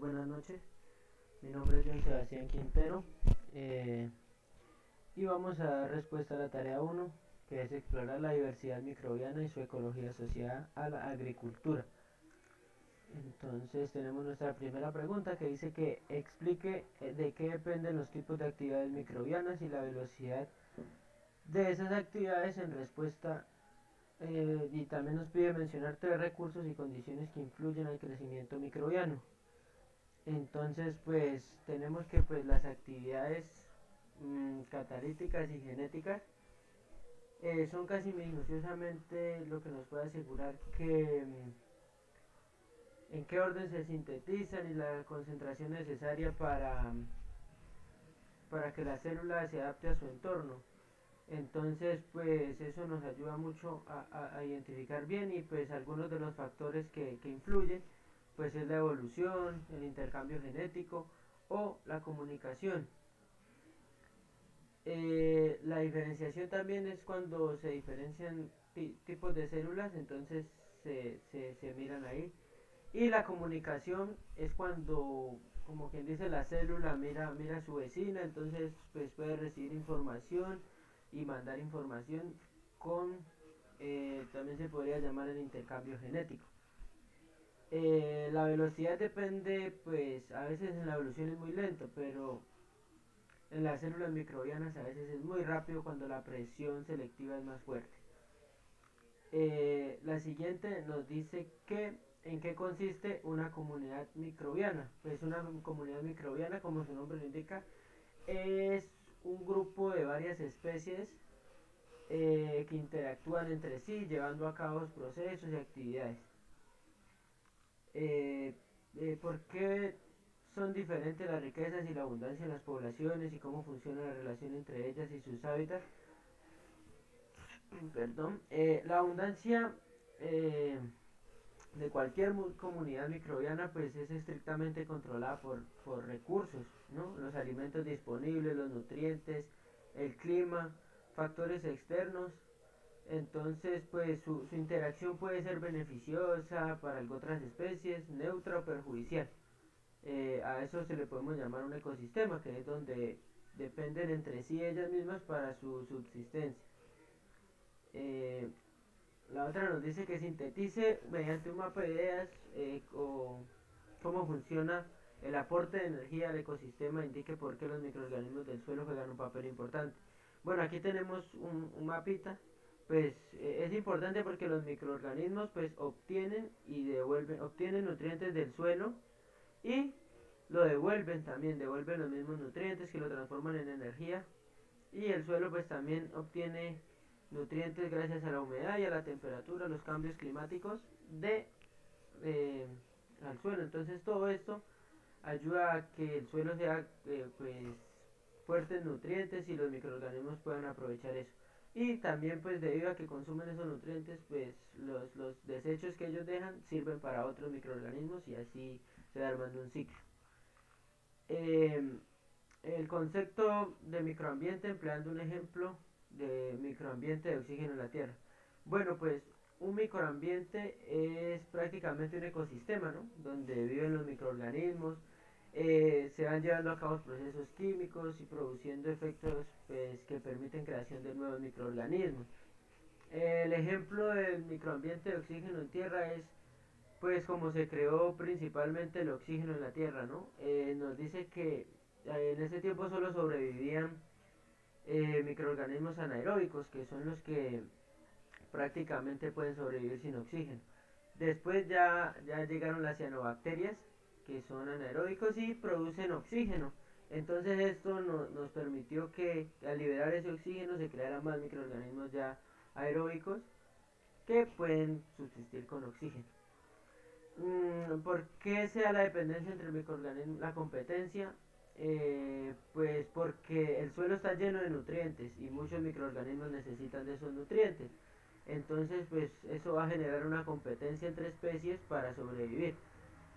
buenas noches. Mi nombre es John Sebastián Quintero eh, y vamos a dar respuesta a la tarea 1, que es explorar la diversidad microbiana y su ecología asociada a la agricultura. Entonces tenemos nuestra primera pregunta que dice que explique de qué dependen los tipos de actividades microbianas y la velocidad de esas actividades en respuesta, y también nos pide mencionar 3 recursos y condiciones que influyen al crecimiento microbiano. Entonces, pues tenemos que pues las actividades catalíticas y genéticas son casi minuciosamente lo que nos puede asegurar que en qué orden se sintetizan y la concentración necesaria para que la célula se adapte a su entorno. Entonces, pues eso nos ayuda mucho a identificar bien, y pues algunos de los factores que influyen, pues es la evolución, el intercambio genético o la comunicación. La diferenciación también es cuando se diferencian tipos de células, entonces se miran ahí. Y la comunicación es cuando, como quien dice, la célula mira a su vecina, entonces pues puede recibir información y mandar información con, también se podría llamar el intercambio genético. La velocidad depende, pues a veces en la evolución es muy lento, pero en las células microbianas a veces es muy rápido cuando la presión selectiva es más fuerte. La siguiente nos dice que en qué consiste una comunidad microbiana. Pues una comunidad microbiana, como su nombre lo indica, es un grupo de varias especies que interactúan entre sí, llevando a cabo procesos y actividades. Eh, ¿Por qué son diferentes las riquezas y la abundancia de las poblaciones y cómo funciona la relación entre ellas y sus hábitats? Perdón. La abundancia eh, de cualquier comunidad microbiana pues es estrictamente controlada por recursos, ¿no? Los alimentos disponibles, los nutrientes, el clima, factores externos. Entonces pues su interacción puede ser beneficiosa para otras especies, neutra o perjudicial. A eso se le podemos llamar un ecosistema, que es donde dependen entre sí ellas mismas para su subsistencia. Eh, la otra nos dice que sintetice mediante un mapa de ideas o cómo funciona el aporte de energía al ecosistema, indique por qué los microorganismos del suelo juegan un papel importante. Bueno, aquí tenemos un mapita. Pues es importante porque los microorganismos pues obtienen y devuelven, obtienen nutrientes del suelo y lo devuelven también, devuelven los mismos nutrientes que lo transforman en energía, y el suelo pues también obtiene nutrientes gracias a la humedad y a la temperatura, los cambios climáticos de eh, al suelo. Entonces todo esto ayuda a que el suelo sea pues fuerte en nutrientes y los microorganismos puedan aprovechar eso. Y también pues debido a que consumen esos nutrientes, pues los desechos que ellos dejan sirven para otros microorganismos y así se va armando un ciclo. Eh, el concepto de microambiente, empleando un ejemplo de microambiente de oxígeno en la Tierra. Bueno, pues un microambiente es prácticamente un ecosistema, ¿no? Donde viven los microorganismos, se van llevando a cabo procesos químicos y produciendo efectos pues, que permiten creación de nuevos microorganismos. El ejemplo del microambiente de oxígeno en tierra es pues como se creó principalmente el oxígeno en la Tierra, ¿no? Nos dice que en ese tiempo solo sobrevivían microorganismos anaeróbicos, que son los que prácticamente pueden sobrevivir sin oxígeno. Después ya llegaron las cianobacterias, que son anaeróbicos y producen oxígeno. Entonces esto nos permitió que al liberar ese oxígeno se crearan más microorganismos ya aeróbicos que pueden subsistir con oxígeno. ¿Por qué se da la dependencia entre el microorganismo? La competencia, pues porque el suelo está lleno de nutrientes y muchos microorganismos necesitan de esos nutrientes. Entonces, pues eso va a generar una competencia entre especies para sobrevivir.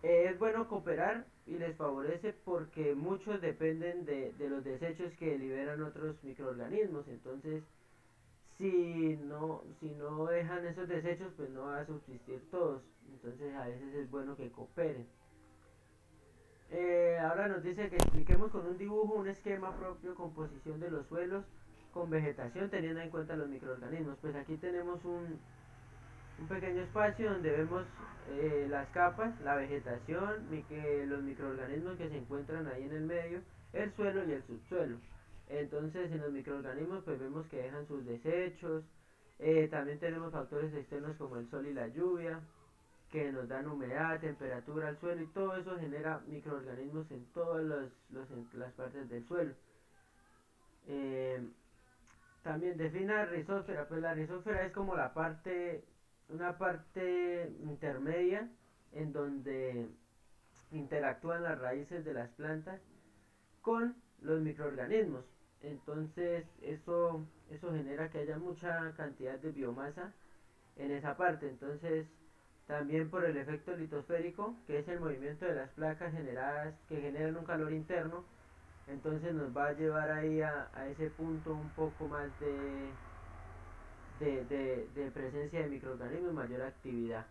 Es bueno cooperar y les favorece porque muchos dependen de los desechos que liberan otros microorganismos. Entonces, si no dejan esos desechos, pues no va a subsistir todos. Entonces a veces es bueno que cooperen. Ahora nos dice que expliquemos con un dibujo un esquema propio, composición de los suelos con vegetación teniendo en cuenta los microorganismos. Pues aquí tenemos un pequeño espacio donde vemos las capas, la vegetación, los microorganismos que se encuentran ahí en el medio, el suelo y el subsuelo. Entonces en los microorganismos pues vemos que dejan sus desechos, también tenemos factores externos como el sol y la lluvia, que nos dan humedad, temperatura al suelo y todo eso genera microorganismos en todas las partes del suelo. Eh, También define la rizósfera, pues la rizósfera es como una parte intermedia en donde interactúan las raíces de las plantas con los microorganismos. Entonces eso genera que haya mucha cantidad de biomasa en esa parte. Entonces también por el efecto litosférico, que es el movimiento de las placas generadas que generan un calor interno, entonces nos va a llevar ahí a ese punto un poco más de presencia de microorganismos y mayor actividad.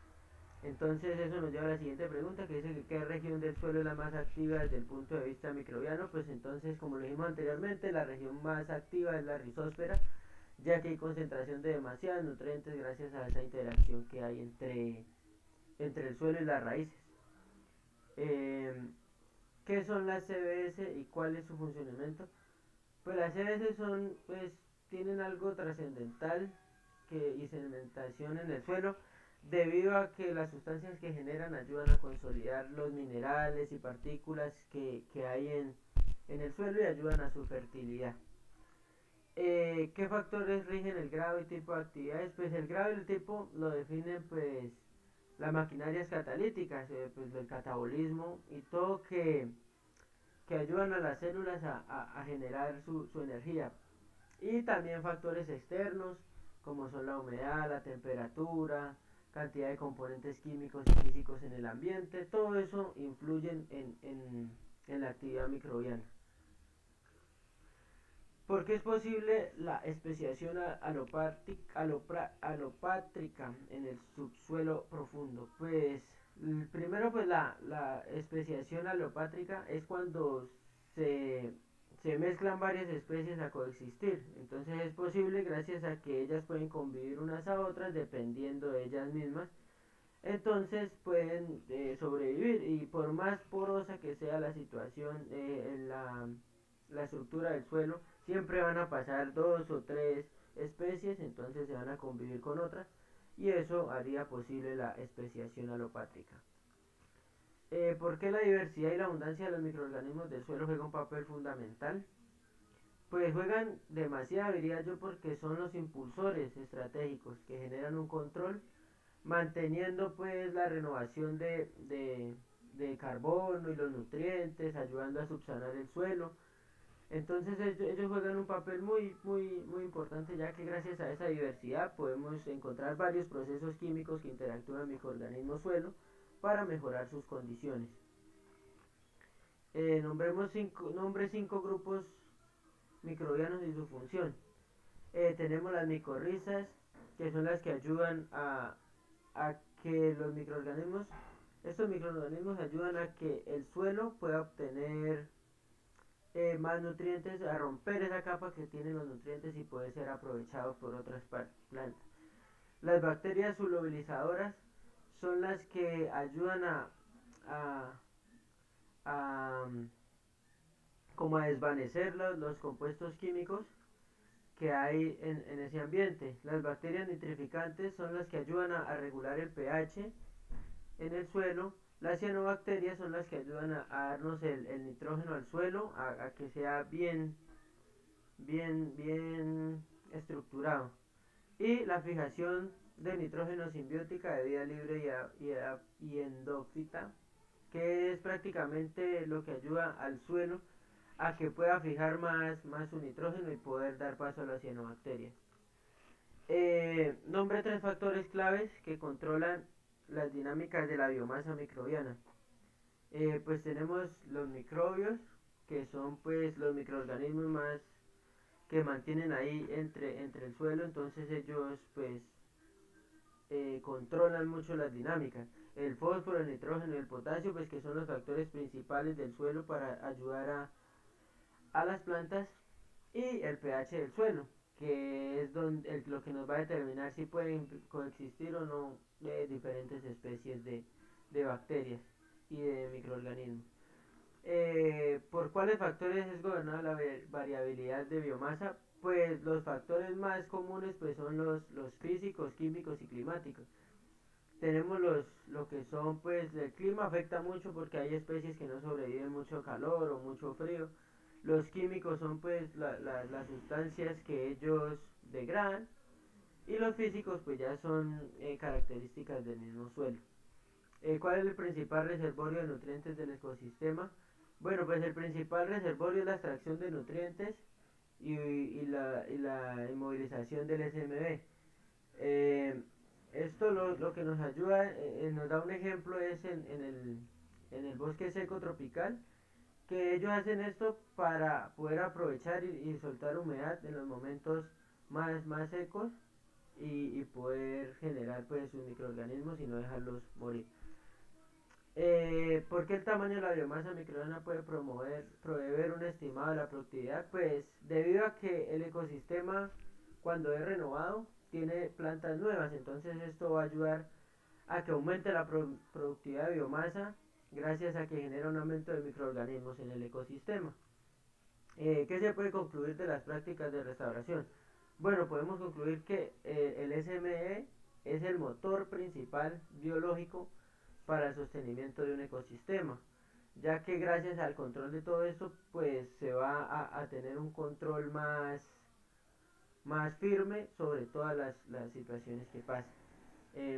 Entonces eso nos lleva a la siguiente pregunta que dice que qué región del suelo es la más activa desde el punto de vista microbiano. Pues entonces, como lo dijimos anteriormente, la región más activa es la rizósfera, ya que hay concentración de demasiados nutrientes gracias a esa interacción que hay entre el suelo y las raíces. Eh, ¿Qué son las CBS y cuál es su funcionamiento? Pues las CBS tienen algo trascendental y sedimentación en el suelo debido a que las sustancias que generan ayudan a consolidar los minerales y partículas que hay en el suelo y ayudan a su fertilidad. ¿Qué factores rigen el grado y tipo de actividades? Pues el grado y el tipo lo definen pues las maquinarias catalíticas, pues el catabolismo y todo que ayudan a las células a generar su energía. Y también factores externos como son la humedad, la temperatura, cantidad de componentes químicos y físicos en el ambiente, todo eso influye en la actividad microbiana. ¿Por qué es posible la especiación alopátrica en el subsuelo profundo? Pues primero pues la especiación alopátrica es cuando se, se mezclan varias especies a coexistir. Entonces es posible gracias a que ellas pueden convivir unas a otras dependiendo de ellas mismas. Entonces pueden sobrevivir y por más porosa que sea la situación en la estructura del suelo, siempre van a pasar dos o tres especies, entonces se van a convivir con otras y eso haría posible la especiación alopátrica. ¿Por qué la diversidad y la abundancia de los microorganismos del suelo juega un papel fundamental? Pues juegan demasiado, diría yo, porque son los impulsores estratégicos que generan un control, manteniendo pues la renovación de carbono y los nutrientes, ayudando a subsanar el suelo. Entonces ellos juegan un papel muy importante, ya que gracias a esa diversidad podemos encontrar varios procesos químicos que interactúan microorganismo-suelo para mejorar sus condiciones. Nombre 5 grupos microbianos y su función. Tenemos las micorrizas, que son las que ayudan a que estos microorganismos ayudan a que el suelo pueda obtener más nutrientes, a romper esa capa que tienen los nutrientes y puede ser aprovechado por otras plantas. Las bacterias solubilizadoras son las que ayudan a, a como a desvanecer los compuestos químicos que hay en ese ambiente. Las bacterias nitrificantes son las que ayudan a regular el pH en el suelo. Las cianobacterias son las que ayudan a darnos el nitrógeno al suelo, a que sea bien estructurado. Y la fijación de nitrógeno simbiótica de vida libre y endófita, que es prácticamente lo que ayuda al suelo a que pueda fijar más su nitrógeno y poder dar paso a las cianobacterias. Nombre tres factores claves que controlan las dinámicas de la biomasa microbiana. Pues tenemos los microbios, que son pues los microorganismos más que mantienen ahí entre el suelo, entonces ellos pues controlan mucho las dinámicas. el fósforo, el nitrógeno y el potasio, pues que son los factores principales del suelo para ayudar a las plantas, y el pH del suelo, que es lo que nos va a determinar si pueden coexistir o no diferentes especies de bacterias y de microorganismos. ¿Por cuáles factores es gobernada la variabilidad de biomasa? Pues los factores más comunes pues son los físicos, químicos y climáticos. Tenemos lo que son, pues el clima afecta mucho porque hay especies que no sobreviven mucho calor o mucho frío. Los químicos son pues las sustancias que ellos degradan, y los físicos pues ya son características del mismo suelo. ¿Cuál es el principal reservorio de nutrientes del ecosistema? Bueno, pues el principal reservorio es la extracción de nutrientes y la inmovilización del SMB. Eh, Esto lo que nos ayuda, nos da un ejemplo, es en el bosque seco tropical, que ellos hacen esto para poder aprovechar y soltar humedad en los momentos más secos, y poder generar pues sus microorganismos y no dejarlos morir. ¿Por qué el tamaño de la biomasa microbiana puede proveer un estimado de la productividad? Pues debido a que el ecosistema, cuando es renovado, tiene plantas nuevas, entonces esto va a ayudar a que aumente la productividad de biomasa, gracias a que genera un aumento de microorganismos en el ecosistema. ¿Qué se puede concluir de las prácticas de restauración? Bueno, podemos concluir que el SME es el motor principal biológico para el sostenimiento de un ecosistema, ya que gracias al control de todo esto, pues se va a tener un control más firme sobre todas las situaciones que pasen.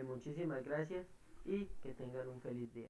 Muchísimas gracias y que tengan un feliz día.